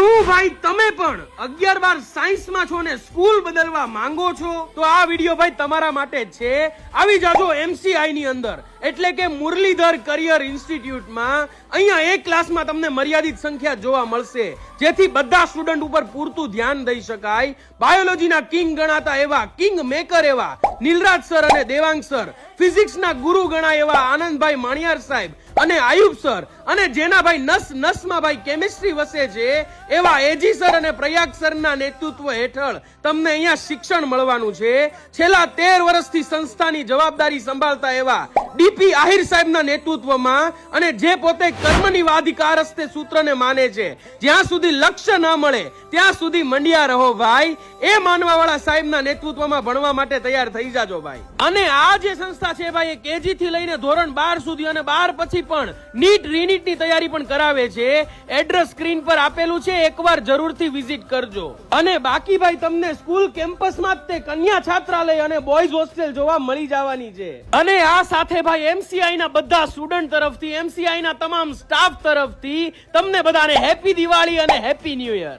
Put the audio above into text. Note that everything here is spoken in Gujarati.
શું ભાઈ તમે પણ 11-12 સાયન્સમાં છો ને સ્કૂલ બદલવા માંગો છો તો આ વિડિયો ભાઈ તમારા માટે જ છે. આવી જાજો MCI ની અંદર એટલે કે મુરલીધર કરિયર ઇન્સ્ટિટ્યૂટમાં. અહીંયા એક ક્લાસમાં તમને મર્યાદિત સંખ્યા જોવા મળશે જેથી બધા સ્ટુડન્ટ ઉપર પૂરતું ધ્યાન દઈ શકાય. બાયોલોજીના કિંગ ગણાતા એવા કિંગ મેકર એવા નીલરાજ સર અને દેવાંગ સર, ફિઝિક્સના ગુરુ ગણાય એવા આનંદભાઈ માણિયાર સાહેબ અને આયુબ સર, અને જેના ભાઈ નસમાં ભાઈ કેમિસ્ટ્રી વસે છે એવા એજી સર અને પ્રયાગ સરના નેતૃત્વ હેઠળ તમને અહીંયા શિક્ષણ મળવાનું છે. છેલ્લા 13 વર્ષથી સંસ્થાની જવાબદારી સંભાળતા એવા ડીપી આહિર સાહેબના નેતૃત્વમાં, અને જે પોતે કર્મની વાધિકાર હસ્તે સૂત્રને માને છે, જ્યાં સુધી લક્ષ્ય ન મળે ત્યાં સુધી મંડ્યા રહો ભાઈ, એ માનવાવાળા સાહેબના નેતૃત્વમાં ભણવા માટે તૈયાર થઈ જાજો ભાઈ. અને આ જે સંસ્થા છે ભાઈ એ કેજી થી લઈને ધોરણ 12 સુધી અને 12 પછી પણ નીટ રીનીટની તૈયારી પણ કરાવે છે. એડ્રેસ સ્ક્રીન પર આપેલું છે, એકવાર જરૂરથી વિઝિટ કરજો. અને બાકી ભાઈ તમને સ્કૂલ કેમ્પસમાં જ તે કન્યા છાત્રાલય અને બોયઝ હોસ્ટેલ જોવા મળી જવાની છે. અને આ સાથે ભાઈ MCI ના બધા સ્ટુડન્ટ તરફથી, MCI ના તમામ સ્ટાફ તરફથી તમને બધાને હેપી દિવાળી અને હેપી ન્યૂ યર.